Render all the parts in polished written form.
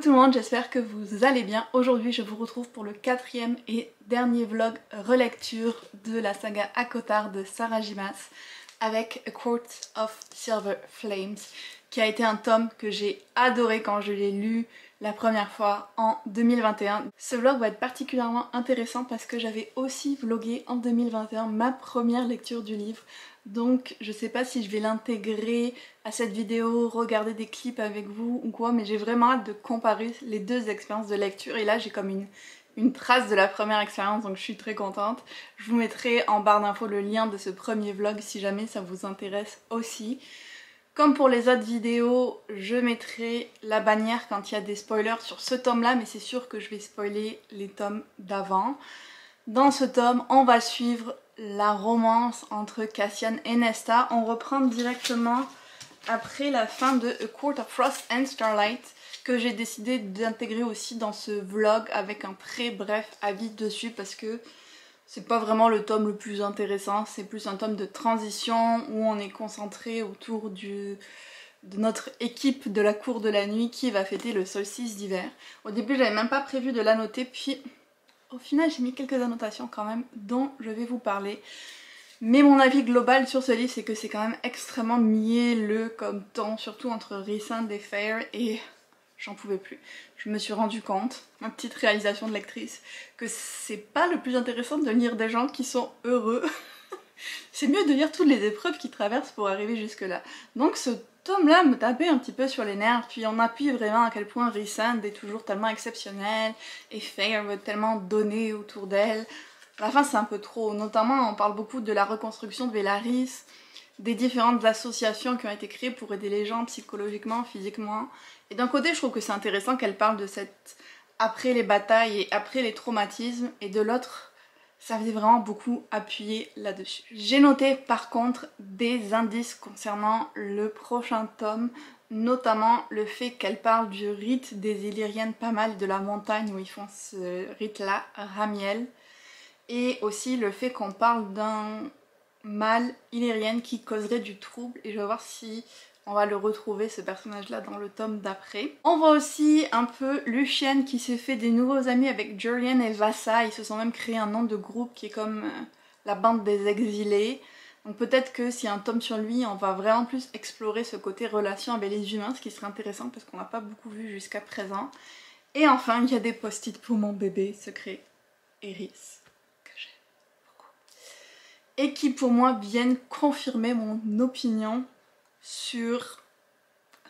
tout le monde, j'espère que vous allez bien. Aujourd'hui je vous retrouve pour le quatrième et dernier vlog relecture de la saga ACOTAR de Sarah J. Maas avec A Court of Silver Flames, qui a été un tome que j'ai adoré quand je l'ai lu la première fois en 2021. Ce vlog va être particulièrement intéressant parce que j'avais aussi vlogué en 2021 ma première lecture du livre. Donc je sais pas si je vais l'intégrer à cette vidéo, regarder des clips avec vous ou quoi, mais j'ai vraiment hâte de comparer les deux expériences de lecture. Et là j'ai comme une trace de la première expérience, donc je suis très contente. Je vous mettrai en barre d'infos le lien de ce premier vlog si jamais ça vous intéresse aussi. Comme pour les autres vidéos, je mettrai la bannière quand il y a des spoilers sur ce tome-là, mais c'est sûr que je vais spoiler les tomes d'avant. Dans ce tome, on va suivre la romance entre Cassian et Nesta. On reprend directement après la fin de A Court of Frost and Starlight, que j'ai décidé d'intégrer aussi dans ce vlog avec un très bref avis dessus parce que c'est pas vraiment le tome le plus intéressant, c'est plus un tome de transition où on est concentré autour de notre équipe de la cour de la nuit qui va fêter le solstice d'hiver. Au début j'avais même pas prévu de l'annoter, puis au final j'ai mis quelques annotations quand même dont je vais vous parler. Mais mon avis global sur ce livre c'est que c'est quand même extrêmement mielleux comme ton, surtout entre Rhysand et Feyre, et j'en pouvais plus. Je me suis rendu compte, ma petite réalisation de lectrice, que c'est pas le plus intéressant de lire des gens qui sont heureux. C'est mieux de lire toutes les épreuves qu'ils traversent pour arriver jusque là. Donc ce tome-là me tapait un petit peu sur les nerfs, puis on appuie vraiment à quel point Rhysand est toujours tellement exceptionnelle et Feyre veut tellement donner autour d'elle. À la fin c'est un peu trop, notamment on parle beaucoup de la reconstruction de Velaris, des différentes associations qui ont été créées pour aider les gens psychologiquement, physiquement. Et d'un côté je trouve que c'est intéressant qu'elle parle de cette après les batailles et après les traumatismes, et de l'autre ça faisait vraiment beaucoup appuyer là-dessus. J'ai noté par contre des indices concernant le prochain tome, notamment le fait qu'elle parle du rite des Illyriennes pas mal, de la montagne où ils font ce rite-là, Ramiel, et aussi le fait qu'on parle d'un mâle illyrienne qui causerait du trouble, et je vais voir si on va le retrouver ce personnage là dans le tome d'après. On voit aussi un peu Lucienne qui s'est fait des nouveaux amis avec Julian et Vassa. Ils se sont même créé un nom de groupe qui est comme la bande des exilés. Donc peut-être que s'il y a un tome sur lui, on va vraiment plus explorer ce côté relation avec les humains, ce qui serait intéressant parce qu'on n'a pas beaucoup vu jusqu'à présent. Et enfin il y a des post-it pour mon bébé secret, Eris, que j'aime beaucoup, et qui pour moi viennent confirmer mon opinion sur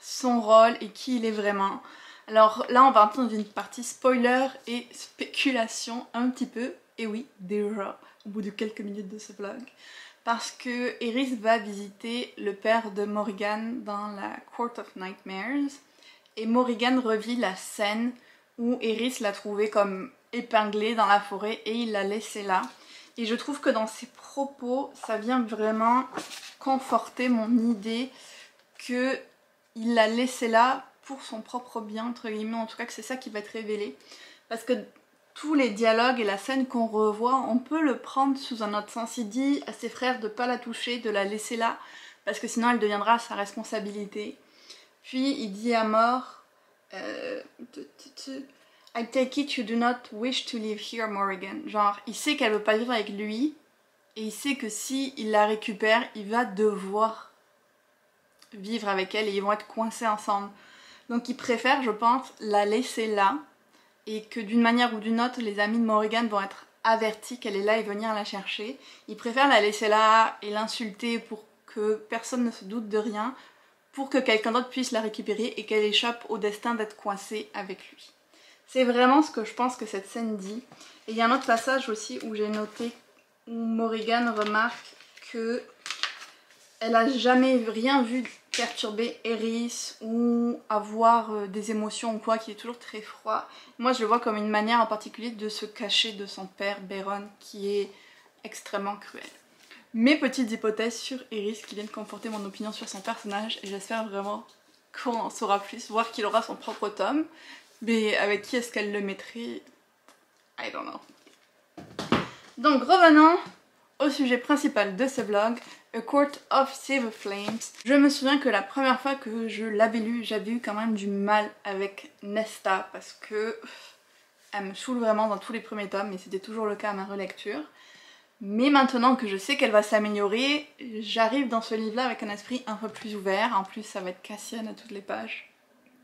son rôle et qui il est vraiment. Alors là on va entrer dans une partie spoiler et spéculation un petit peu, et oui déjà au bout de quelques minutes de ce vlog, parce que Eris va visiter le père de Morrigan dans la Court of Nightmares, et Morrigan revit la scène où Eris l'a trouvé comme épinglée dans la forêt et il l'a laissée là. Et je trouve que dans ses propos, ça vient vraiment conforter mon idée qu'il l'a laissé là pour son propre bien, entre guillemets, en tout cas que c'est ça qui va être révélé. Parce que tous les dialogues et la scène qu'on revoit, on peut le prendre sous un autre sens. Il dit à ses frères de ne pas la toucher, de la laisser là, parce que sinon elle deviendra sa responsabilité. Puis il dit à Mor, I take it you do not wish to live here, Morrigan. Genre, il sait qu'elle veut pas vivre avec lui, et il sait que si il la récupère, il va devoir vivre avec elle et ils vont être coincés ensemble. Donc il préfère, je pense, la laisser là, et que d'une manière ou d'une autre, les amis de Morrigan vont être avertis qu'elle est là et venir la chercher. Il préfère la laisser là et l'insulter pour que personne ne se doute de rien, pour que quelqu'un d'autre puisse la récupérer et qu'elle échappe au destin d'être coincée avec lui. C'est vraiment ce que je pense que cette scène dit. Et il y a un autre passage aussi où j'ai noté où Morrigan remarque que elle a jamais rien vu perturber Eris ou avoir des émotions ou quoi, qui est toujours très froid. Moi je le vois comme une manière en particulier de se cacher de son père Beren, qui est extrêmement cruel. Mes petites hypothèses sur Eris qui viennent conforter mon opinion sur son personnage, et j'espère vraiment qu'on en saura plus, voir qu'il aura son propre tome. Mais avec qui est-ce qu'elle le mettrait? I don't know. Donc revenons au sujet principal de ce vlog, A Court of Silver Flames. Je me souviens que la première fois que je l'avais lu, j'avais eu quand même du mal avec Nesta parce que elle me saoule vraiment dans tous les premiers tomes, et c'était toujours le cas à ma relecture. Mais maintenant que je sais qu'elle va s'améliorer, j'arrive dans ce livre-là avec un esprit un peu plus ouvert. En plus, ça va être Cassian à toutes les pages.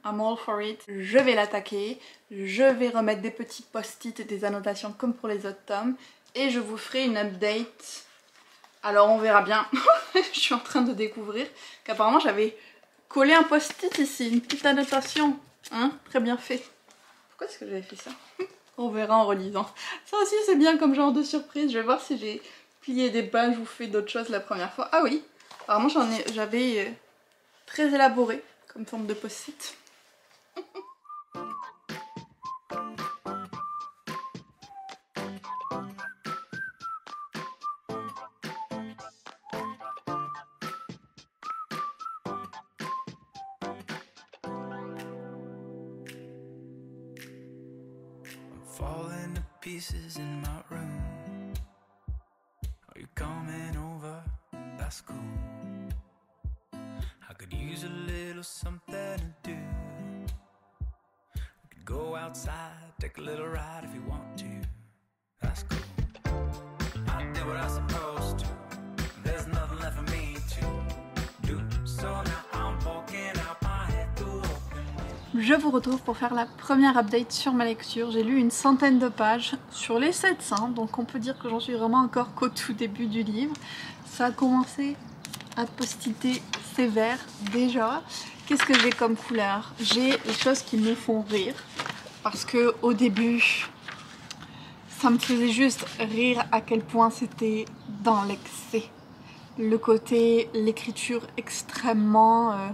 I'm all for it. Je vais l'attaquer, je vais remettre des petits post-it et des annotations comme pour les autres tomes, et je vous ferai une update. Alors on verra bien. Je suis en train de découvrir qu'apparemment j'avais collé un post-it ici, une petite annotation. Hein, très bien fait. Pourquoi est-ce que j'avais fait ça? On verra en relisant. Ça aussi c'est bien comme genre de surprise. Je vais voir si j'ai plié des pages ou fait d'autres choses la première fois. Ah oui, apparemment j'avais très élaboré comme forme de post-it. Falling to pieces in my room. Are you coming over? That's cool. I could use a little something to do. We could go outside, take a little ride if you want to. That's cool. I did what I was supposed to. There's nothing left for me to do. So now I'm walking out my head to open. Je vous retrouve pour faire la première update sur ma lecture. J'ai lu une centaine de pages sur les 700, donc on peut dire que j'en suis vraiment encore qu'au tout début du livre. Ça a commencé à postiter sévère déjà. Qu'est-ce que j'ai comme couleur? J'ai les choses qui me font rire, parce que au début, ça me faisait juste rire à quel point c'était dans l'excès. Le côté, l'écriture extrêmement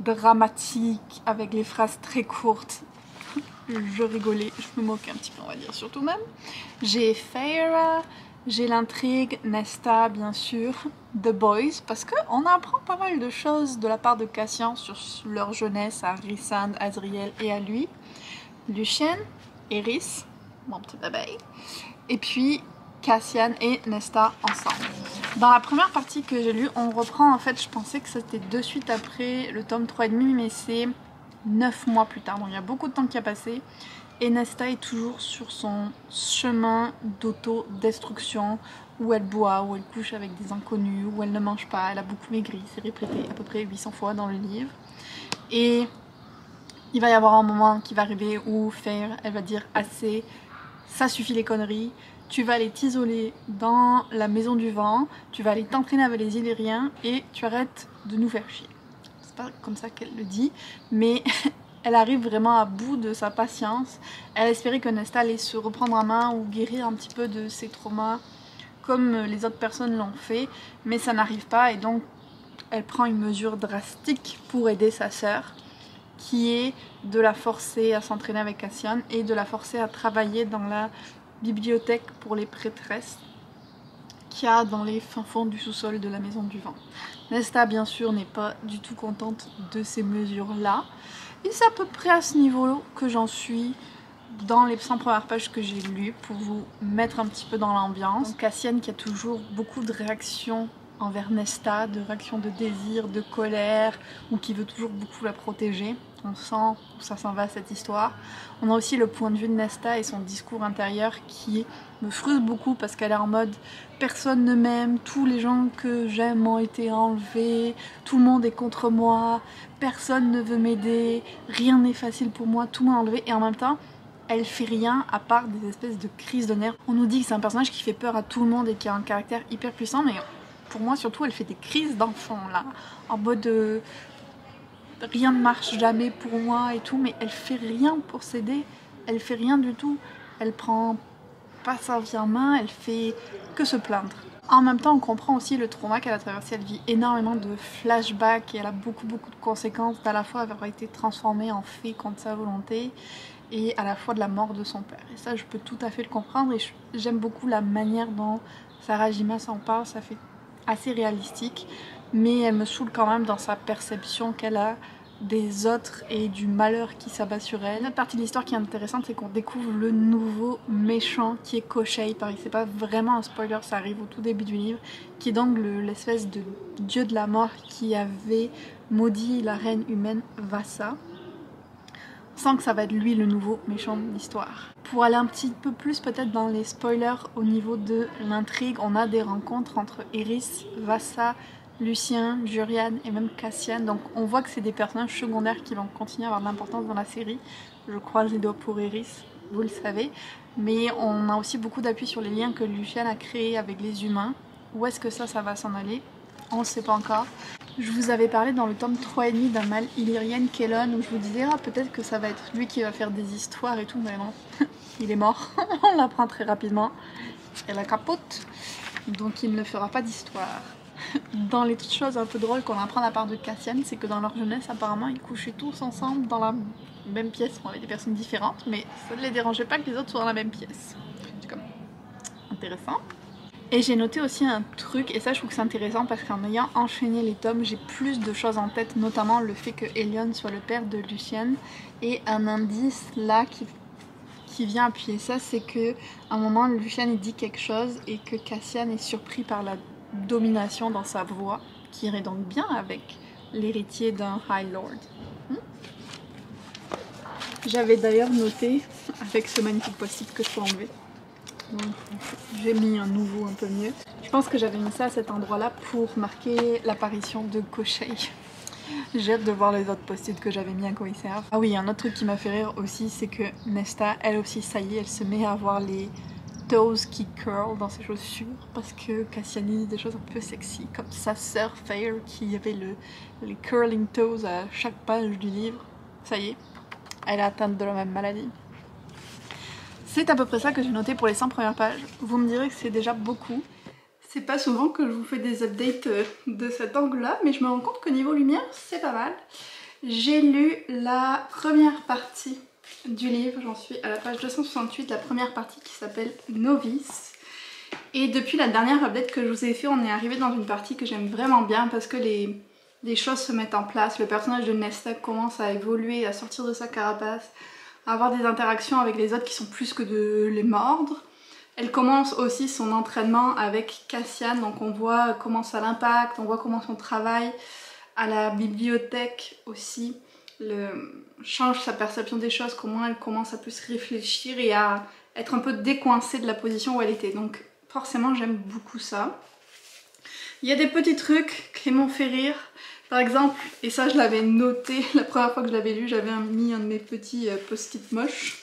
dramatique, avec les phrases très courtes. Je rigolais, je me moquais un petit peu, on va dire, surtout même. J'ai Feyre, j'ai l'intrigue, Nesta bien sûr, The Boys, parce qu'on apprend pas mal de choses de la part de Cassian sur leur jeunesse à Rhysand, Azriel et à lui. Lucien, Eris, mon petit bébé, et puis Cassian et Nesta ensemble. Dans la première partie que j'ai lue, on reprend, en fait, je pensais que c'était de suite après le tome 3,5, mais c'est 9 mois plus tard, donc il y a beaucoup de temps qui a passé. Et Nesta est toujours sur son chemin d'autodestruction, où elle boit, où elle couche avec des inconnus, où elle ne mange pas, elle a beaucoup maigri, c'est répété à peu près 800 fois dans le livre. Et il va y avoir un moment qui va arriver où Feyre, elle va dire assez, ça suffit les conneries. Tu vas aller t'isoler dans la maison du vent, tu vas aller t'entraîner avec les Illyriens et tu arrêtes de nous faire chier. C'est pas comme ça qu'elle le dit, mais elle arrive vraiment à bout de sa patience. Elle espérait que Nesta allait se reprendre en main ou guérir un petit peu de ses traumas comme les autres personnes l'ont fait, mais ça n'arrive pas et donc elle prend une mesure drastique pour aider sa sœur, qui est de la forcer à s'entraîner avec Cassian et de la forcer à travailler dans la bibliothèque pour les prêtresses qu'il y a dans les fins fonds du sous-sol de la maison du vent. Nesta bien sûr n'est pas du tout contente de ces mesures là, et c'est à peu près à ce niveau que j'en suis dans les 100 premières pages que j'ai lues pour vous mettre un petit peu dans l'ambiance. Cassian qui a toujours beaucoup de réactions envers Nesta, de réactions de désir, de colère, ou qui veut toujours beaucoup la protéger. On sent où ça s'en va cette histoire. On a aussi le point de vue de Nesta et son discours intérieur qui me frustre beaucoup parce qu'elle est en mode personne ne m'aime, tous les gens que j'aime ont été enlevés, tout le monde est contre moi, personne ne veut m'aider, rien n'est facile pour moi, tout m'a enlevé, et en même temps elle fait rien à part des espèces de crises de nerfs. On nous dit que c'est un personnage qui fait peur à tout le monde et qui a un caractère hyper puissant, mais pour moi surtout elle fait des crises d'enfant là, en mode rien ne marche jamais pour moi et tout, mais elle fait rien pour s'aider, elle fait rien du tout, elle prend pas sa vie en main, elle fait que se plaindre. En même temps on comprend aussi le trauma qu'elle a traversé, elle vit énormément de flashbacks et elle a beaucoup de conséquences d'à la fois avoir été transformée en fée contre sa volonté et à la fois de la mort de son père. Et ça je peux tout à fait le comprendre et j'aime beaucoup la manière dont Sarajima s'en parle, ça fait assez réalistique, mais elle me saoule quand même dans sa perception qu'elle a des autres et du malheur qui s'abat sur elle. Une autre partie de l'histoire qui est intéressante, c'est qu'on découvre le nouveau méchant qui est Koschei. Pareil, c'est pas vraiment un spoiler, ça arrive au tout début du livre, qui est donc l'espèce de dieu de la mort qui avait maudit la reine humaine Vassa. Sans que ça va être lui le nouveau méchant de l'histoire. Pour aller un petit peu plus peut-être dans les spoilers au niveau de l'intrigue, on a des rencontres entre Eris, Vassa, Lucien, Jurian et même Cassian. Donc on voit que c'est des personnages secondaires qui vont continuer à avoir de l'importance dans la série. Je croise les doigts pour Eris, vous le savez. Mais on a aussi beaucoup d'appui sur les liens que Lucien a créés avec les humains. Où est-ce que ça va s'en aller? On ne sait pas encore. Je vous avais parlé dans le tome 3,5 d'un mal Illyrian Kellon où je vous disais peut-être que ça va être lui qui va faire des histoires et tout, mais non, il est mort, on l'apprend très rapidement, et la capote, donc il ne fera pas d'histoire. Dans les petites choses un peu drôles qu'on apprend de la part de Cassian, c'est que dans leur jeunesse apparemment ils couchaient tous ensemble dans la même pièce, bon, avec des personnes différentes, mais ça ne les dérangeait pas que les autres soient dans la même pièce. C'est comme intéressant. Et j'ai noté aussi un truc, et ça je trouve que c'est intéressant parce qu'en ayant enchaîné les tomes, j'ai plus de choses en tête, notamment le fait que Elion soit le père de Lucien. Et un indice là qui vient appuyer ça, c'est que à un moment Lucien il dit quelque chose et que Cassian est surpris par la domination dans sa voix, qui irait donc bien avec l'héritier d'un High Lord. J'avais d'ailleurs noté, avec ce magnifique post-it que je peux enlever, j'ai mis un nouveau un peu mieux. Je pense que j'avais mis ça à cet endroit là pour marquer l'apparition de Koschei. J'ai hâte de voir les autres post-it que j'avais mis à quoi ils servent. Ah oui, un autre truc qui m'a fait rire aussi, c'est que Nesta, elle aussi, ça y est, elle se met à avoir les toes qui curl dans ses chaussures parce que Cassian dit des choses un peu sexy, comme sa sœur Feyre qui avait les curling toes à chaque page du livre. Ça y est, elle est atteinte de la même maladie. C'est à peu près ça que j'ai noté pour les 100 premières pages. Vous me direz que c'est déjà beaucoup. C'est pas souvent que je vous fais des updates de cet angle-là, mais je me rends compte que niveau lumière, c'est pas mal. J'ai lu la première partie du livre, j'en suis à la page 268, la première partie qui s'appelle Novice. Et depuis la dernière update que je vous ai fait, on est arrivé dans une partie que j'aime vraiment bien parce que les choses se mettent en place. Le personnage de Nesta commence à évoluer, à sortir de sa carapace, à avoir des interactions avec les autres qui sont plus que de les mordre. Elle commence aussi son entraînement avec Cassian, donc on voit comment ça l'impacte, on voit comment son travail à la bibliothèque aussi change sa perception des choses, comment elle commence à plus réfléchir et à être un peu décoincée de la position où elle était. Donc forcément j'aime beaucoup ça. Il y a des petits trucs qui m'ont fait rire. Par exemple, et ça je l'avais noté la première fois que je l'avais lu, j'avais mis un de mes petits post-it moches,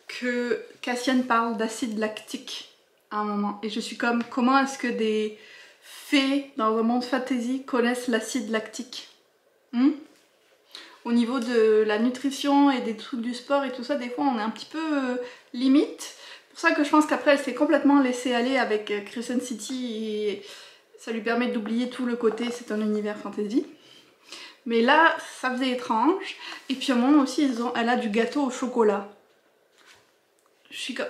que Cassian parle d'acide lactique à un moment. Et je suis comme, comment est-ce que des fées dans un monde fantasy connaissent l'acide lactique? Au niveau de la nutrition et des trucs du sport et tout ça, des fois on est un petit peu limite. C'est pour ça que je pense qu'après elle s'est complètement laissée aller avec Crescent City et ça lui permet d'oublier tout le côté, c'est un univers fantasy. Mais là, ça faisait étrange. Et puis à un moment aussi, elle a du gâteau au chocolat. Je suis comme...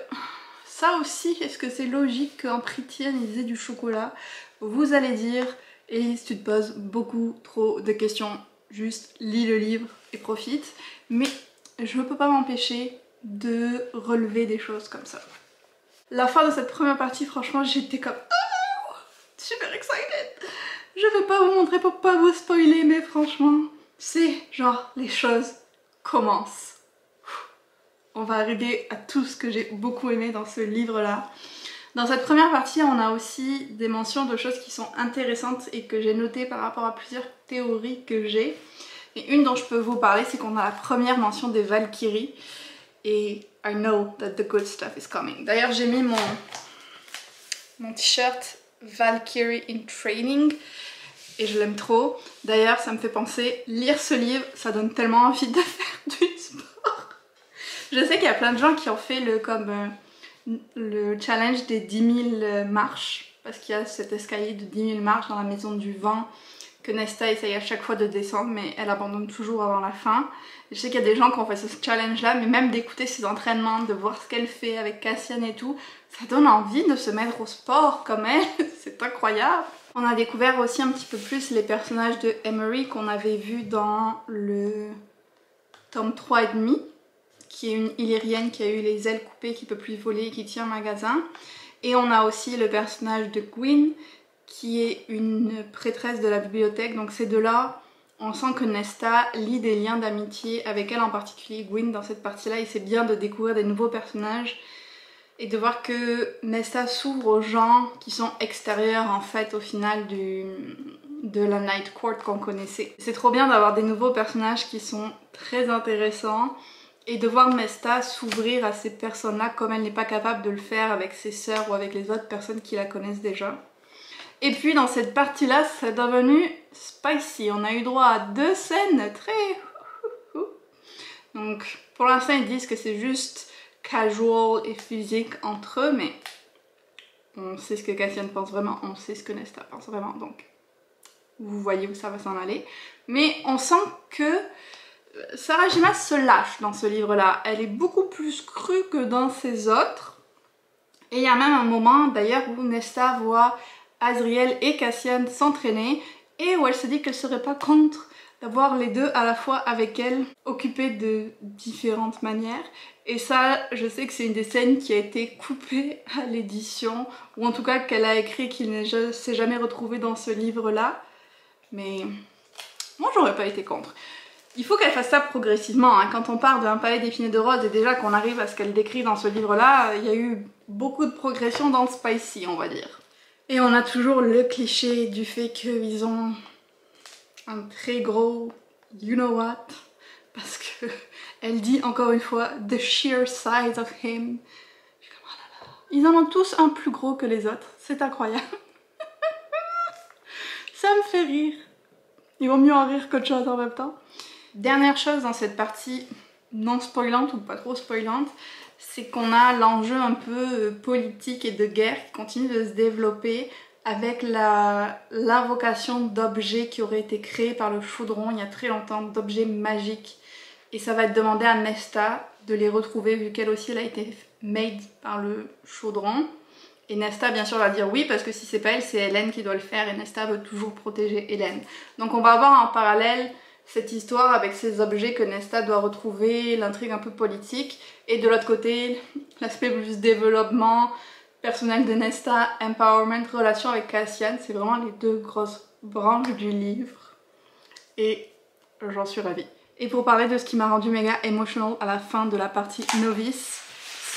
Ça aussi, est-ce que c'est logique qu'en Prythian, ils aient du chocolat? Vous allez dire, et si tu te poses beaucoup trop de questions, juste lis le livre et profite. Mais je ne peux pas m'empêcher de relever des choses comme ça. La fin de cette première partie, franchement, j'étais comme... super excited. Je vais pas vous montrer pour pas vous spoiler, mais franchement, c'est genre les choses commencent. On va arriver à tout ce que j'ai beaucoup aimé dans ce livre-là. Dans cette première partie, on a aussi des mentions de choses qui sont intéressantes et que j'ai notées par rapport à plusieurs théories que j'ai. Et une dont je peux vous parler, c'est qu'on a la première mention des Valkyries. Et I know that the good stuff is coming. D'ailleurs, j'ai mis mon t-shirt Valkyrie in Training et je l'aime trop. D'ailleurs, ça me fait penser, lire ce livre, ça donne tellement envie de faire du sport. Je sais qu'il y a plein de gens qui ont fait le challenge des 10 000 marches, parce qu'il y a cet escalier de 10 000 marches dans la maison du vent que Nesta essaye à chaque fois de descendre, mais elle abandonne toujours avant la fin. Et je sais qu'il y a des gens qui ont fait ce challenge là, mais même d'écouter ses entraînements, de voir ce qu'elle fait avec Cassian et tout, ça donne envie de se mettre au sport comme elle, c'est incroyable. On a découvert aussi un petit peu plus les personnages de Emery qu'on avait vus dans le tome 3,5, qui est une Illyrienne qui a eu les ailes coupées, qui peut plus voler et qui tient un magasin. Et on a aussi le personnage de Gwyn, qui est une prêtresse de la bibliothèque. Donc ces deux-là, on sent que Nesta lie des liens d'amitié avec elle, en particulier Gwyn dans cette partie-là, et c'est bien de découvrir des nouveaux personnages et de voir que Nesta s'ouvre aux gens qui sont extérieurs en fait au final de la Night Court qu'on connaissait. C'est trop bien d'avoir des nouveaux personnages qui sont très intéressants et de voir Nesta s'ouvrir à ces personnes-là comme elle n'est pas capable de le faire avec ses sœurs ou avec les autres personnes qui la connaissent déjà. Et puis dans cette partie-là, c'est devenu spicy. On a eu droit à 2 scènes très... Donc pour l'instant ils disent que c'est juste casual et physique entre eux, mais on sait ce que Cassian pense vraiment, on sait ce que Nesta pense vraiment, donc vous voyez où ça va s'en aller. Mais on sent que Sarajima se lâche dans ce livre-là. Elle est beaucoup plus crue que dans ses autres. Et il y a même un moment d'ailleurs où Nesta voit Azriel et Cassian s'entraîner et où elle se dit qu'elle serait pas contre d'avoir les deux à la fois avec elle, occupés de différentes manières. Et ça, je sais que c'est une des scènes qui a été coupée à l'édition, ou en tout cas qu'elle a écrit, qu'il ne s'est jamais retrouvé dans ce livre-là. Mais moi, j'aurais pas été contre. Il faut qu'elle fasse ça progressivement, hein. Quand on part d'un palais défini de rose et déjà qu'on arrive à ce qu'elle décrit dans ce livre-là, il y a eu beaucoup de progression dans le spicy, on va dire. Et on a toujours le cliché du fait qu'ils ont un très gros you know what, parce que elle dit encore une fois the sheer size of him. Je suis comme, oh là là. Ils en ont tous un plus gros que les autres, c'est incroyable. Ça me fait rire. Il vaut mieux en rire qu'autre chose en même temps. Dernière chose dans cette partie non spoilante ou pas trop spoilante, c'est qu'on a l'enjeu un peu politique et de guerre qui continue de se développer avec l'invocation d'objets qui auraient été créés par le chaudron il y a très longtemps, d'objets magiques. Et ça va être demandé à Nesta de les retrouver vu qu'elle aussi elle a été made par le chaudron. Et Nesta bien sûr va dire oui parce que si c'est pas elle, c'est Hélène qui doit le faire et Nesta veut toujours protéger Hélène. Donc on va avoir en parallèle cette histoire avec ces objets que Nesta doit retrouver, l'intrigue un peu politique, et de l'autre côté l'aspect plus développement personnel de Nesta, empowerment, relation avec Cassian. C'est vraiment les deux grosses branches du livre et j'en suis ravie. Et pour parler de ce qui m'a rendu méga emotional à la fin de la partie novice,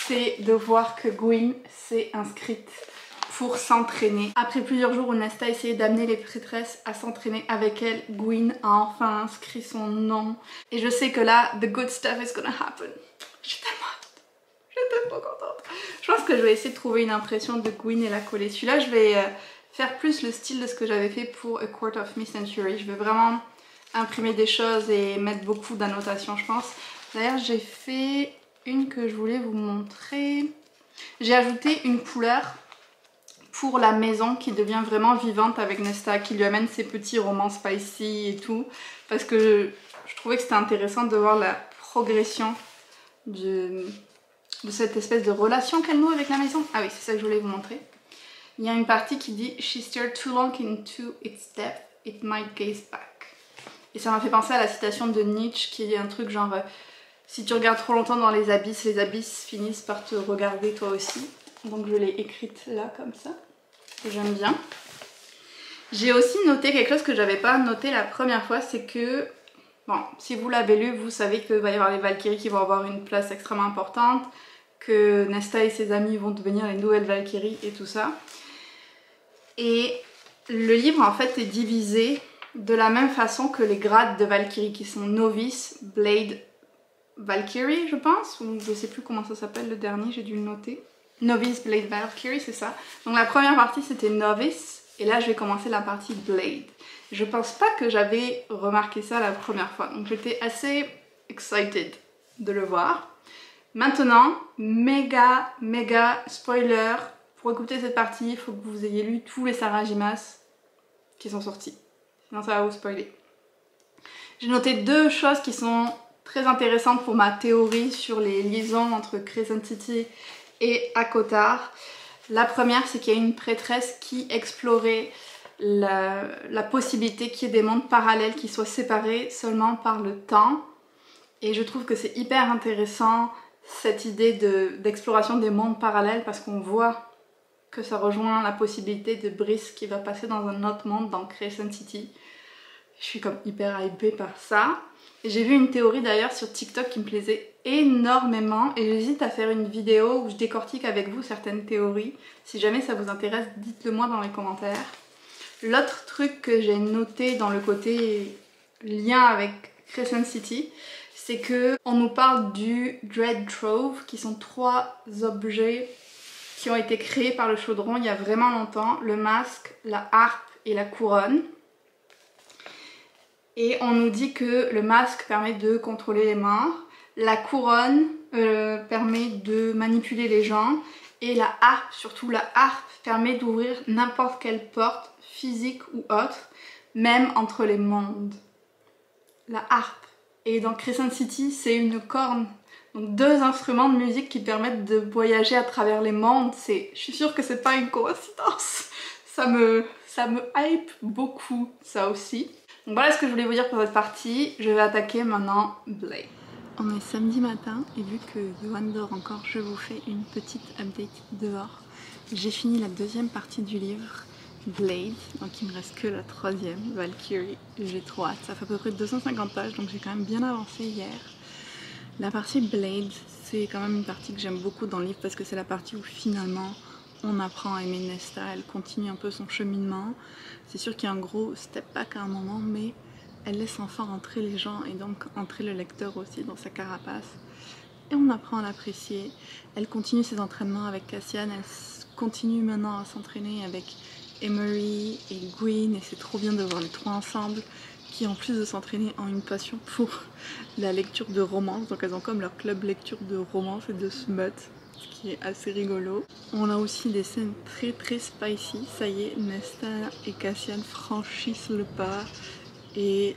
c'est de voir que Gwyn s'est inscrite pour s'entraîner. Après plusieurs jours où Nesta essayait d'amener les prêtresses à s'entraîner avec elle, Gwyn a enfin inscrit son nom. Et je sais que là, the good stuff is gonna happen. Je suis tellement contente. Je pense que je vais essayer de trouver une impression de Gwyn et la coller. Celui-là, je vais faire plus le style de ce que j'avais fait pour A Court of Mist and Fury. Je vais vraiment imprimer des choses et mettre beaucoup d'annotations, je pense. D'ailleurs, j'ai fait une que je voulais vous montrer. J'ai ajouté une couleur pour la maison qui devient vraiment vivante avec Nesta, qui lui amène ses petits romans spicy et tout, parce que je trouvais que c'était intéressant de voir la progression de cette espèce de relation qu'elle noue avec la maison. Ah oui, c'est ça que je voulais vous montrer. Il y a une partie qui dit « She stared too long into its depth, it might gaze back ». Et ça m'a fait penser à la citation de Nietzsche qui est un truc genre « Si tu regardes trop longtemps dans les abysses finissent par te regarder toi aussi ». Donc je l'ai écrite là comme ça, et j'aime bien. J'ai aussi noté quelque chose que j'avais pas noté la première fois, c'est que, bon, si vous l'avez lu, vous savez qu'il va y avoir les Valkyries qui vont avoir une place extrêmement importante, que Nesta et ses amis vont devenir les nouvelles Valkyries et tout ça. Et le livre en fait est divisé de la même façon que les grades de Valkyrie qui sont Novice, Blade, Valkyrie je pense, ou je sais plus comment ça s'appelle le dernier, j'ai dû le noter. Novice, Blade, Valkyrie, c'est ça. Donc la première partie c'était Novice et là je vais commencer la partie Blade. Je pense pas que j'avais remarqué ça la première fois, donc j'étais assez excited de le voir. Maintenant, méga spoiler, pour écouter cette partie il faut que vous ayez lu tous les Sarajimas qui sont sortis, sinon ça va vous spoiler. J'ai noté deux choses qui sont très intéressantes pour ma théorie sur les liaisons entre Crescent City et ACOTAR. La première, c'est qu'il y a une prêtresse qui explorait la possibilité qu'il y ait des mondes parallèles qui soient séparés seulement par le temps. Et je trouve que c'est hyper intéressant cette idée d'exploration des mondes parallèles parce qu'on voit que ça rejoint la possibilité de Brice qui va passer dans un autre monde dans Crescent City. Je suis comme hyper hypée par ça. Et j'ai vu une théorie d'ailleurs sur TikTok qui me plaisait énormément et j'hésite à faire une vidéo où je décortique avec vous certaines théories. Si jamais ça vous intéresse, dites-le moi dans les commentaires. L'autre truc que j'ai noté dans le côté lien avec Crescent City, c'est que on nous parle du Dread Trove, qui sont 3 objets qui ont été créés par le chaudron il y a vraiment longtemps, le masque, la harpe et la couronne. Et on nous dit que le masque permet de contrôler les morts, la couronne permet de manipuler les gens, et la harpe, surtout la harpe, permet d'ouvrir n'importe quelle porte, physique ou autre, même entre les mondes. La harpe. Et dans Crescent City, c'est une corne. Donc 2 instruments de musique qui permettent de voyager à travers les mondes. Je suis sûre que c'est pas une coïncidence. Ça me hype beaucoup, ça aussi. Donc voilà ce que je voulais vous dire pour cette partie. Je vais attaquer maintenant Blade. On est samedi matin et vu que Johan dort encore, je vous fais une petite update dehors. J'ai fini la 2e partie du livre Blade, donc il me reste que la 3e, Valkyrie. J'ai trop hâte, ça fait à peu près 250 pages donc j'ai quand même bien avancé hier. La partie Blade, c'est quand même une partie que j'aime beaucoup dans le livre parce que c'est la partie où finalement on apprend à aimer Nesta, elle continue un peu son cheminement. C'est sûr qu'il y a un gros step back à un moment, mais elle laisse enfin entrer les gens et donc entrer le lecteur aussi dans sa carapace. Et on apprend à l'apprécier. Elle continue ses entraînements avec Cassian, elle continue maintenant à s'entraîner avec Emery et Gwyn et c'est trop bien de voir les 3 ensemble qui en plus de s'entraîner ont une passion pour la lecture de romance. Donc elles ont comme leur club lecture de romance et de smut, ce qui est assez rigolo. On a aussi des scènes très spicy. Ça y est, Nesta et Cassian franchissent le pas et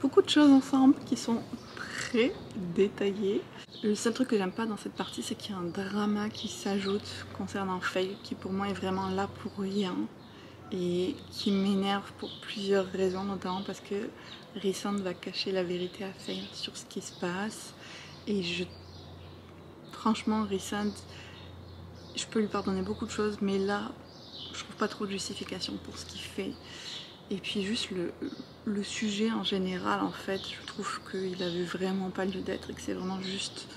beaucoup de choses ensemble qui sont très détaillées. Le seul truc que j'aime pas dans cette partie, c'est qu'il y a un drama qui s'ajoute concernant Faye, qui pour moi est vraiment là pour rien et qui m'énerve pour plusieurs raisons, notamment parce que Rhysand va cacher la vérité à Faye sur ce qui se passe et franchement Rhysand, je peux lui pardonner beaucoup de choses mais là je trouve pas trop de justification pour ce qu'il fait. Et puis juste le sujet en général, en fait, je trouve qu'il avait vraiment pas lieu d'être et que c'est vraiment juste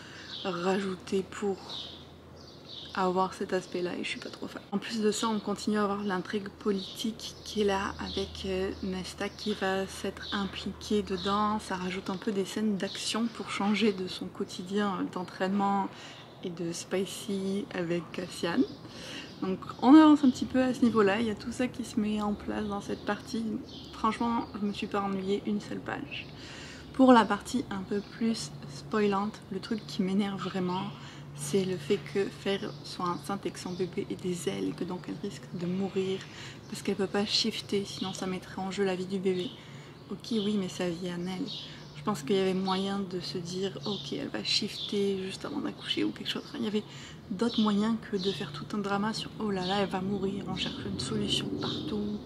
rajouté pour avoir cet aspect-là et je suis pas trop fan. En plus de ça, on continue à avoir l'intrigue politique qui est là avec Nesta qui va s'être impliquée dedans. Ça rajoute un peu des scènes d'action pour changer de son quotidien d'entraînement et de spicy avec Cassian. Donc on avance un petit peu à ce niveau-là, il y a tout ça qui se met en place dans cette partie. Franchement, je me suis pas ennuyée une seule page. Pour la partie un peu plus spoilante, le truc qui m'énerve vraiment, c'est le fait que Faye soit enceinte et que son bébé ait des ailes et que donc elle risque de mourir parce qu'elle peut pas shifter, sinon ça mettrait en jeu la vie du bébé. Ok, oui, mais sa vie à elle. Je pense qu'il y avait moyen de se dire ok, elle va shifter juste avant d'accoucher ou quelque chose. Enfin, il y avait d'autres moyens que de faire tout un drama sur oh là là, elle va mourir, on cherche une solution partout.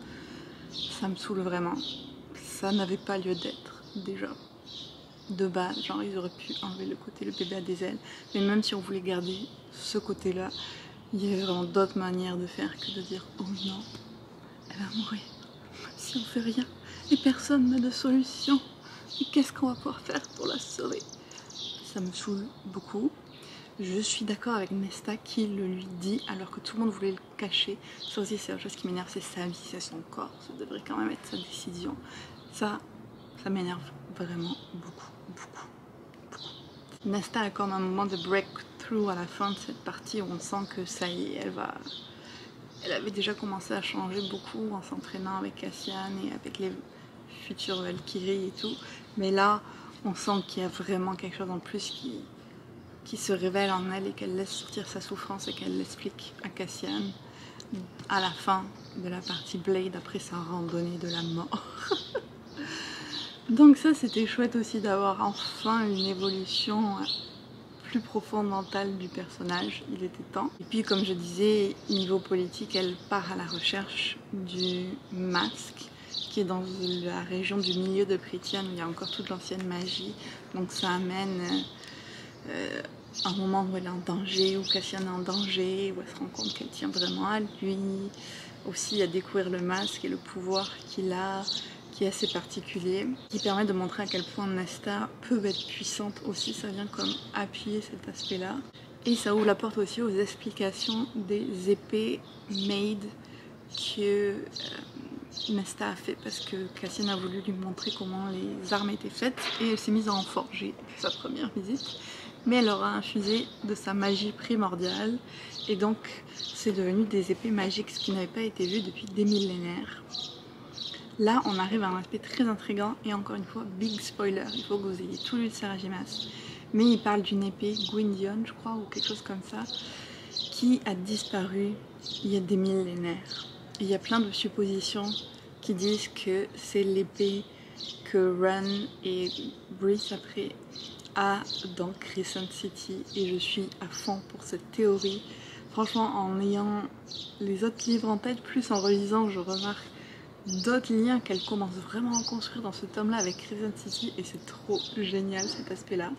Ça me saoule vraiment. Ça n'avait pas lieu d'être déjà. De base, genre ils auraient pu enlever le côté le bébé a des ailes. Mais même si on voulait garder ce côté-là, il y avait vraiment d'autres manières de faire que de dire oh non, elle va mourir. Si on fait rien et personne n'a de solution. Et qu'est-ce qu'on va pouvoir faire pour la sauver? Ça me saoule beaucoup. Je suis d'accord avec Nesta qui le lui dit alors que tout le monde voulait le cacher. Ça aussi c'est autre chose qui m'énerve, c'est sa vie, c'est son corps. Ça devrait quand même être sa décision. Ça m'énerve vraiment beaucoup. Nesta a comme un moment de breakthrough à la fin de cette partie où on sent que ça y est, elle avait déjà commencé à changer beaucoup en s'entraînant avec Cassian et avec les futures Valkyries et tout. Mais là, on sent qu'il y a vraiment quelque chose en plus qui se révèle en elle et qu'elle laisse sortir sa souffrance et qu'elle l'explique à Cassian à la fin de la partie Blade après sa randonnée de la mort. Donc ça c'était chouette aussi d'avoir enfin une évolution plus profond mental du personnage, il était temps. Et puis comme je disais, niveau politique, elle part à la recherche du masque, qui est dans la région du milieu de Prythian où il y a encore toute l'ancienne magie. Donc ça amène un moment où elle est en danger, où Cassian est en danger, où elle se rend compte qu'elle tient vraiment à lui. Aussi à découvrir le masque et le pouvoir qu'il a, qui est assez particulier, qui permet de montrer à quel point Nesta peut être puissante aussi. Ça vient comme appuyer cet aspect-là. Et ça ouvre la porte aussi aux explications des épées made que Nesta a fait, parce que Cassian a voulu lui montrer comment les armes étaient faites et elle s'est mise à en forger sa première visite. Mais elle aura infusé de sa magie primordiale et donc c'est devenu des épées magiques, ce qui n'avait pas été vu depuis des millénaires. Là on arrive à un aspect très intriguant et encore une fois, big spoiler, il faut que vous ayez tout lu de Sarajimas. Mais il parle d'une épée Gwyndion, je crois, ou quelque chose comme ça, qui a disparu il y a des millénaires. Il y a plein de suppositions qui disent que c'est l'épée que Ran et Brice après a dans Crescent City et je suis à fond pour cette théorie. Franchement, en ayant les autres livres en tête, plus en relisant, je remarque d'autres liens qu'elle commence vraiment à construire dans ce tome-là avec Crescent City et c'est trop génial cet aspect-là.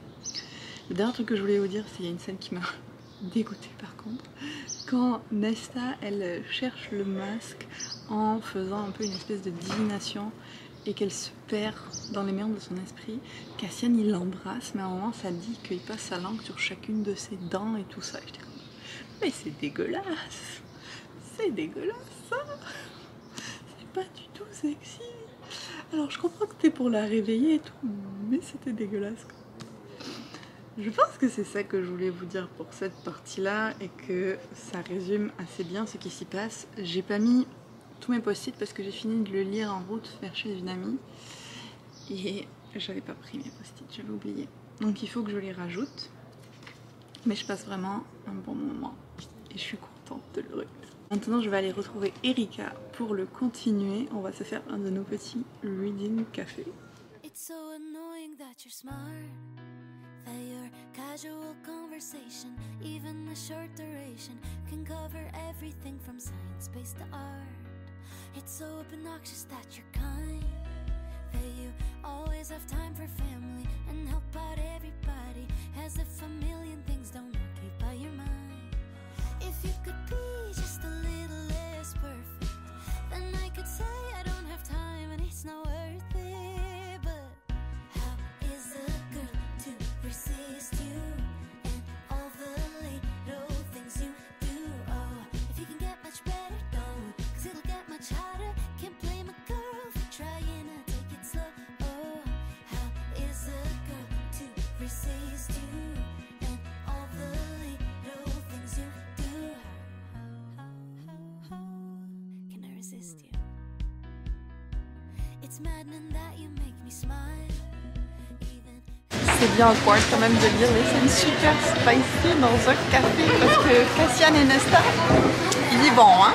Le dernier truc que je voulais vous dire, c'est qu'il y a une scène qui m'a dégoûtée par contre. Quand Nesta, elle cherche le masque en faisant un peu une espèce de divination et qu'elle se perd dans les méandres de son esprit, Cassian il l'embrasse, mais à un moment ça dit qu'il passe sa langue sur chacune de ses dents et tout ça. Et j'étais comme, mais c'est dégueulasse! C'est dégueulasse ça! C'est pas du tout sexy! Alors je comprends que t'es pour la réveiller et tout, mais c'était dégueulasse quoi. Je pense que c'est ça que je voulais vous dire pour cette partie-là et que ça résume assez bien ce qui s'y passe. J'ai pas mis tous mes post-it parce que j'ai fini de le lire en route vers chez une amie et j'avais pas pris mes post-it, j'avais oublié. Donc il faut que je les rajoute. Mais je passe vraiment un bon moment et je suis contente de le relire. Maintenant je vais aller retrouver Erika pour le continuer. On va se faire un de nos petits reading café. It's so annoying that you're smart, that your casual conversation, even a short duration, can cover everything from science-based to art. It's so obnoxious that you're kind, that you always have time for family and help out everybody, as if a million things don't occupy your mind. If you could be just a little less perfect, then I could say I don't have time and it's not worth it. But how is a girl to resist you and all the little things you do? Oh, if you can get much better, don't, 'cause it'll get much harder. Can't blame a girl for trying to take it slow. Oh, how is a girl to resist you and all the little things you do? How can I resist you? It's maddening that you make me smile. C'est bien awkward quand même de lire les scènes super spicy dans un café parce que Cassian et Nesta, ils y vont hein.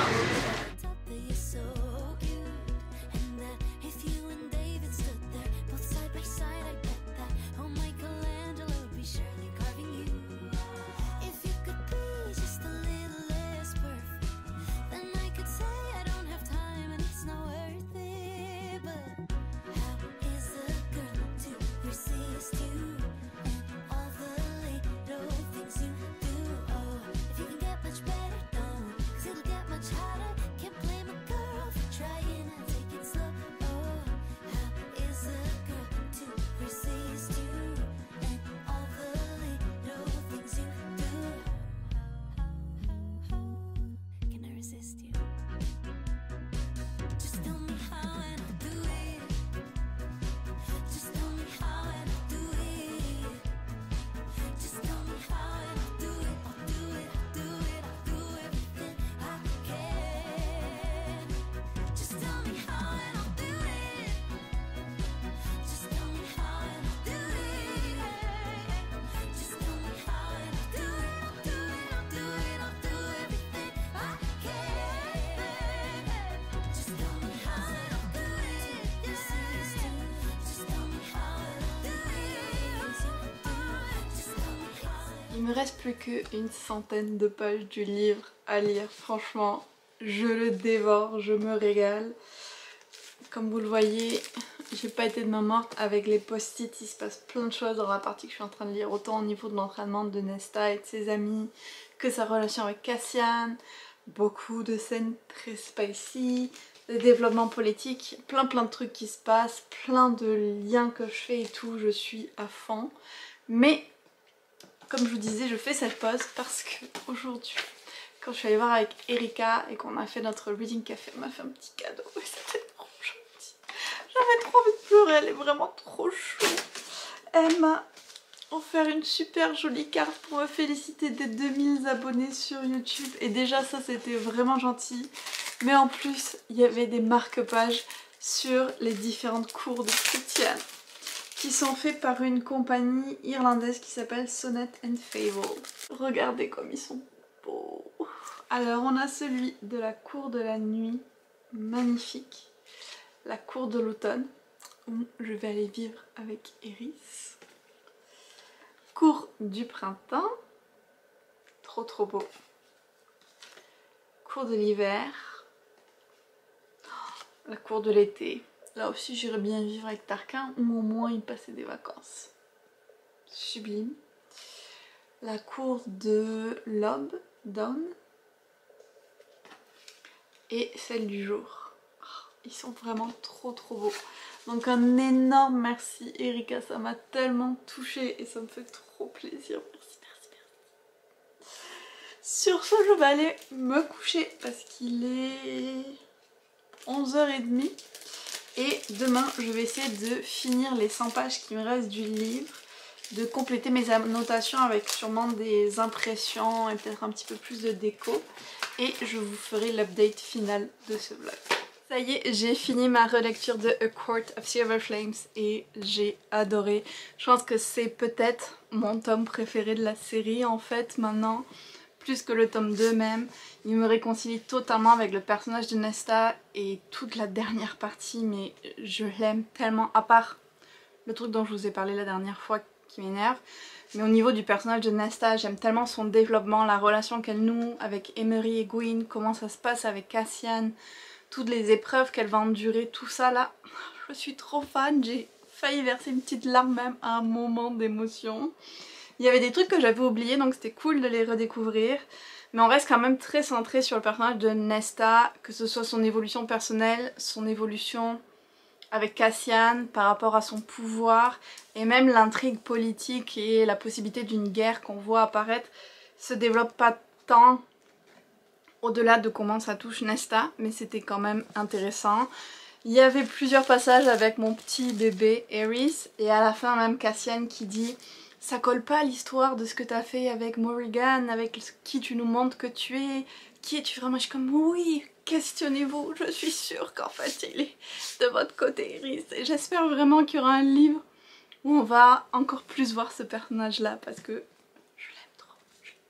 Much better, don't, 'cause it'll get much harder. me reste plus qu'une centaine de pages du livre à lire. Franchement, je le dévore, je me régale. Comme vous le voyez, j'ai pas été de main morte avec les post-it. Il se passe plein de choses dans la partie que je suis en train de lire, autant au niveau de l'entraînement de Nesta et de ses amis que sa relation avec Cassian. Beaucoup de scènes très spicy, des développements politiques, plein de trucs qui se passent, plein de liens que je fais et tout, je suis à fond. Mais comme je vous disais, je fais cette pause parce que aujourd'hui, quand je suis allée voir avec Erika et qu'on a fait notre reading café, elle m'a fait un petit cadeau et c'était trop gentil. J'avais trop envie de pleurer, elle est vraiment trop chou. Elle m'a offert une super jolie carte pour me féliciter des 2000 abonnés sur YouTube et déjà ça c'était vraiment gentil. Mais en plus, il y avait des marque-pages sur les différentes cours de Christiane qui sont faits par une compagnie irlandaise qui s'appelle Sonnet and Fable. Regardez comme ils sont beaux. Alors on a celui de la cour de la nuit, magnifique. La cour de l'automne, où je vais aller vivre avec Eris. Cour du printemps, trop beau. Cour de l'hiver, la cour de l'été. Là aussi j'irais bien vivre avec Tarquin ou au moins y passer des vacances. Sublime. La cour de l'aube, dawn. Et celle du jour. Oh, ils sont vraiment trop beaux. Donc un énorme merci Erika, ça m'a tellement touchée et ça me fait trop plaisir. Merci. Sur ce, je vais aller me coucher parce qu'il est 11h30. Et demain, je vais essayer de finir les 100 pages qui me restent du livre, de compléter mes annotations avec sûrement des impressions et peut-être un petit peu plus de déco. Et je vous ferai l'update final de ce vlog. Ça y est, j'ai fini ma relecture de A Court of Silver Flames et j'ai adoré. Je pense que c'est peut-être mon tome préféré de la série en fait maintenant. Plus que le tome 2 même. Il me réconcilie totalement avec le personnage de Nesta et toute la dernière partie, mais je l'aime tellement, à part le truc dont je vous ai parlé la dernière fois qui m'énerve. Mais au niveau du personnage de Nesta, j'aime tellement son développement, la relation qu'elle noue avec Emery et Gwyn, comment ça se passe avec Cassian, toutes les épreuves qu'elle va endurer, tout ça là. Je suis trop fan, j'ai failli verser une petite larme même à un moment d'émotion. Il y avait des trucs que j'avais oubliés donc c'était cool de les redécouvrir. Mais on reste quand même très centré sur le personnage de Nesta, que ce soit son évolution personnelle, son évolution avec Cassian par rapport à son pouvoir et même l'intrigue politique et la possibilité d'une guerre qu'on voit apparaître se développe pas tant au-delà de comment ça touche Nesta, mais c'était quand même intéressant. Il y avait plusieurs passages avec mon petit bébé Eris et à la fin même Cassian qui dit ça colle pas à l'histoire de ce que t'as fait avec Morrigan, avec qui tu nous montres que tu es. Qui es-tu vraiment? Je suis comme oui, questionnez-vous, je suis sûre qu'en fait il est de votre côté Eris. Et j'espère vraiment qu'il y aura un livre où on va encore plus voir ce personnage là parce que je l'aime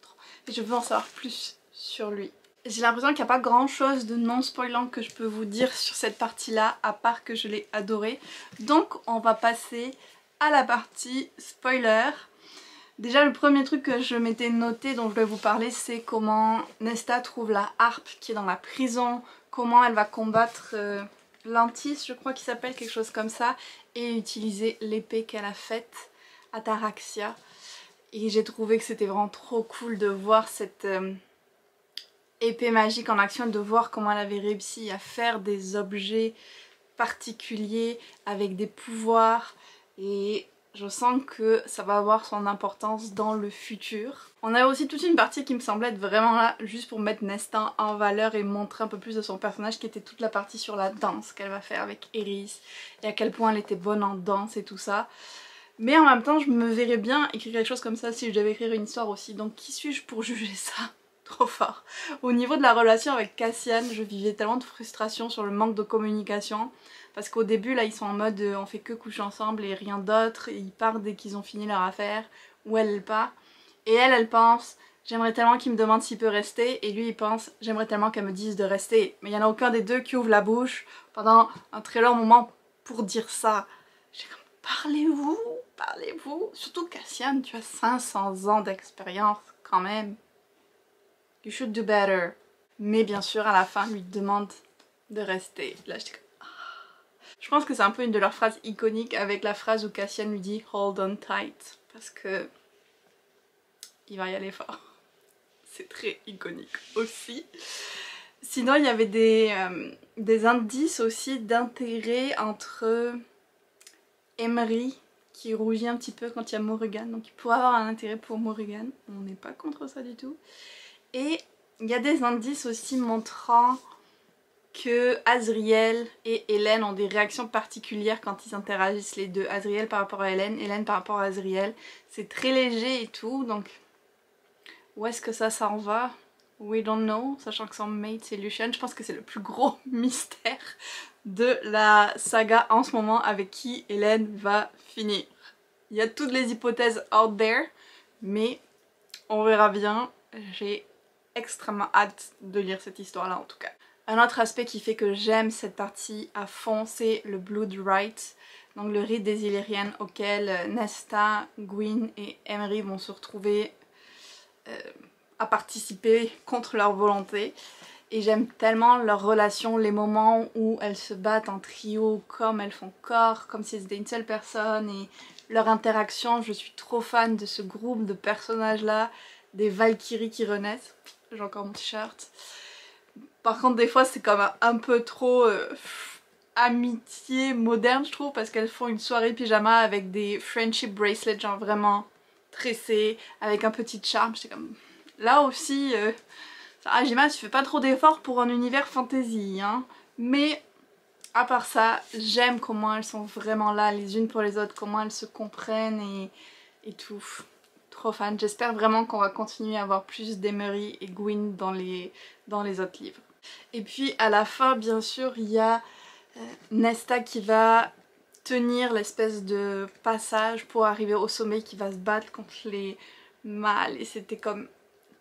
trop. Et je veux en savoir plus sur lui. J'ai l'impression qu'il n'y a pas grand chose de non spoilant que je peux vous dire sur cette partie là, à part que je l'ai adorée. Donc on va passer à la partie spoiler. Déjà le premier truc que je m'étais noté dont je vais vous parler c'est comment Nesta trouve la harpe qui est dans la prison, comment elle va combattre Lantis je crois qu'il s'appelle, quelque chose comme ça, et utiliser l'épée qu'elle a faite à Taraxia. Et j'ai trouvé que c'était vraiment trop cool de voir cette épée magique en action, de voir comment elle avait réussi à faire des objets particuliers avec des pouvoirs. Et je sens que ça va avoir son importance dans le futur. On a aussi toute une partie qui me semblait être vraiment là juste pour mettre Nesta en valeur et montrer un peu plus de son personnage, qui était toute la partie sur la danse qu'elle va faire avec Eris et à quel point elle était bonne en danse et tout ça. Mais en même temps je me verrais bien écrire quelque chose comme ça si je devais écrire une histoire aussi, donc qui suis-je pour juger ça? Trop fort. Au niveau de la relation avec Cassian, je vivais tellement de frustration sur le manque de communication. Parce qu'au début là ils sont en mode on fait que coucher ensemble et rien d'autre, et ils partent dès qu'ils ont fini leur affaire, ou elle part. Et elle pense j'aimerais tellement qu'il me demande s'il peut rester, et lui il pense j'aimerais tellement qu'elle me dise de rester. Mais il n'y en a aucun des deux qui ouvre la bouche pendant un très long moment pour dire ça. J'ai comme parlez-vous, parlez-vous? Surtout Cassian, tu as 500 ans d'expérience quand même. You should do better. Mais bien sûr, à la fin, lui demande de rester. Là, j'étais comme... Je pense que c'est un peu une de leurs phrases iconiques avec la phrase où Cassian lui dit hold on tight. Parce que il va y aller fort. C'est très iconique aussi. Sinon, il y avait des indices aussi d'intérêt entre Emery, qui rougit un petit peu quand il y a Morrigan, donc il pourrait avoir un intérêt pour Morrigan. On n'est pas contre ça du tout. Et il y a des indices aussi montrant que Azriel et Hélène ont des réactions particulières quand ils interagissent les deux. Azriel par rapport à Hélène, Hélène par rapport à Azriel. C'est très léger et tout, donc où est-ce que ça s'en va? We don't know, sachant que son mate c'est Lucien. Je pense que c'est le plus gros mystère de la saga en ce moment, avec qui Hélène va finir. Il y a toutes les hypothèses out there, mais on verra bien. J'ai extrêmement hâte de lire cette histoire-là en tout cas. Un autre aspect qui fait que j'aime cette partie à fond, c'est le Blood Rite, donc le rite des Illyriennes auquel Nesta, Gwyn et Emery vont se retrouver à participer contre leur volonté. Et j'aime tellement leur relation, les moments où elles se battent en trio, comme elles font corps, comme si c'était une seule personne, et leur interaction. Je suis trop fan de ce groupe de personnages là, des Valkyries qui renaissent. J'ai encore mon t-shirt. Par contre des fois c'est comme un peu trop amitié moderne je trouve, parce qu'elles font une soirée pyjama avec des friendship bracelets genre vraiment tressés, avec un petit charme. J'étais comme... Là aussi, Sarajima tu fais pas trop d'efforts pour un univers fantasy, hein. Mais à part ça, j'aime comment elles sont vraiment là les unes pour les autres, comment elles se comprennent et tout. Trop fan. J'espère vraiment qu'on va continuer à avoir plus d'Emery et Gwyn dans les autres livres. Et puis à la fin, bien sûr, il y a Nesta qui va tenir l'espèce de passage pour arriver au sommet, qui va se battre contre les mâles. Et c'était comme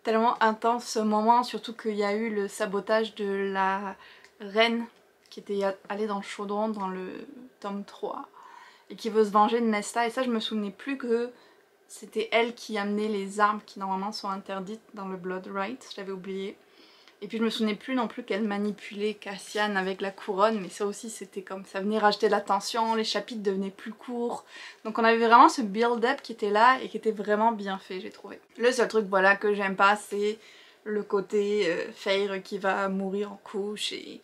tellement intense ce moment, surtout qu'il y a eu le sabotage de la reine qui était allée dans le chaudron dans le tome 3 et qui veut se venger de Nesta. Et ça, je me souvenais plus que c'était elle qui amenait les armes qui normalement sont interdites dans le Blood Rite, je l'avais oublié. Et puis je me souvenais plus non plus qu'elle manipulait Cassian avec la couronne, mais ça aussi c'était comme ça venait rajouter de la tension, les chapitres devenaient plus courts. Donc on avait vraiment ce build-up qui était là et qui était vraiment bien fait, j'ai trouvé. Le seul truc voilà que j'aime pas, c'est le côté Feyre qui va mourir en couche et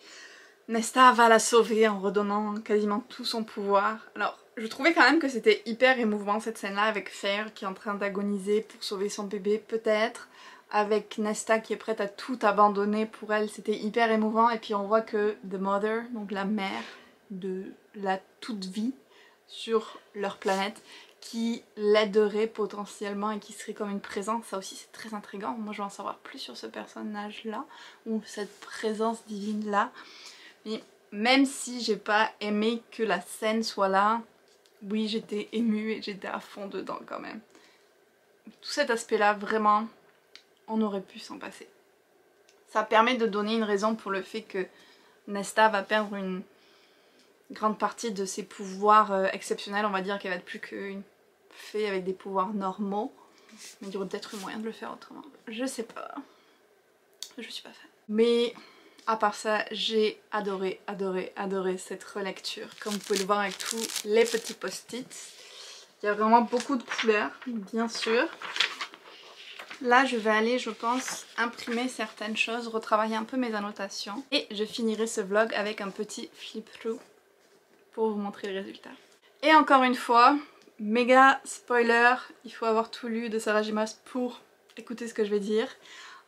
Nesta va la sauver en redonnant quasiment tout son pouvoir. Alors je trouvais quand même que c'était hyper émouvant cette scène là, avec Feyre qui est en train d'agoniser pour sauver son bébé peut-être, avec Nesta qui est prête à tout abandonner pour elle, c'était hyper émouvant. Et puis on voit que The Mother, donc la mère de la toute vie sur leur planète, qui l'aiderait potentiellement et qui serait comme une présence, ça aussi c'est très intriguant. Moi je veux en savoir plus sur ce personnage là, ou cette présence divine là. Mais même si j'ai pas aimé que la scène soit là, oui j'étais émue et j'étais à fond dedans quand même. Tout cet aspect là vraiment... on aurait pu s'en passer. Ça permet de donner une raison pour le fait que Nesta va perdre une grande partie de ses pouvoirs exceptionnels. On va dire qu'elle va être plus qu'une fée avec des pouvoirs normaux. Mais il y aurait peut-être un moyen de le faire autrement. Je sais pas. Je suis pas fan. Mais à part ça, j'ai adoré cette relecture. Comme vous pouvez le voir avec tous les petits post-it. Il y a vraiment beaucoup de couleurs, bien sûr. Là je vais aller je pense imprimer certaines choses, retravailler un peu mes annotations et je finirai ce vlog avec un petit flip-through pour vous montrer le résultat. Et encore une fois, méga spoiler, il faut avoir tout lu de Sarajima pour écouter ce que je vais dire.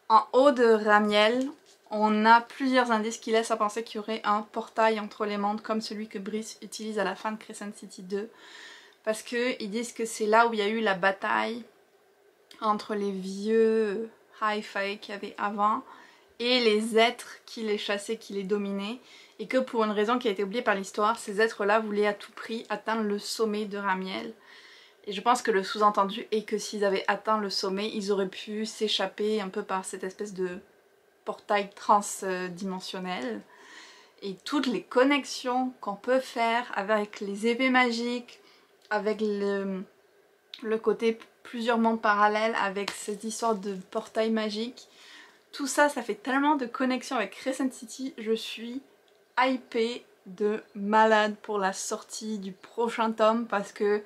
En haut de Ramiel, on a plusieurs indices qui laissent à penser qu'il y aurait un portail entre les mondes comme celui que Brice utilise à la fin de Crescent City 2. Parce qu'ils disent que c'est là où il y a eu la bataille entre les vieux hi-fi qu'il y avait avant et les êtres qui les chassaient, qui les dominaient, et que pour une raison qui a été oubliée par l'histoire, ces êtres-là voulaient à tout prix atteindre le sommet de Ramiel. Et je pense que le sous-entendu est que s'ils avaient atteint le sommet, ils auraient pu s'échapper un peu par cette espèce de portail transdimensionnel. Et toutes les connexions qu'on peut faire avec les épées magiques, avec le côté plusieurs mondes parallèles avec cette histoire de portail magique. Tout ça, ça fait tellement de connexion avec Crescent City. Je suis hypée de malade pour la sortie du prochain tome parce que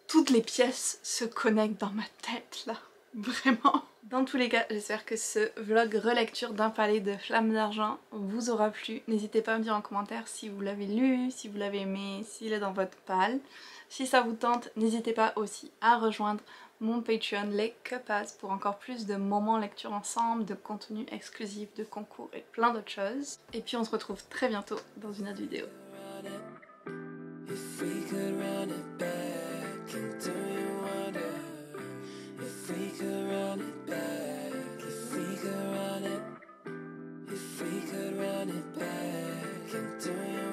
toutes les pièces se connectent dans ma tête là, vraiment. Dans tous les cas, j'espère que ce vlog relecture d'un palais de flammes d'argent vous aura plu. N'hésitez pas à me dire en commentaire si vous l'avez lu, si vous l'avez aimé, s'il est dans votre palle. Si ça vous tente, n'hésitez pas aussi à rejoindre mon Patreon, les Cupas, pour encore plus de moments lecture ensemble, de contenu exclusif, de concours et plein d'autres choses. Et puis on se retrouve très bientôt dans une autre vidéo. If we could run it back, and do you wonder if we could run it back? If we could run it back, and do you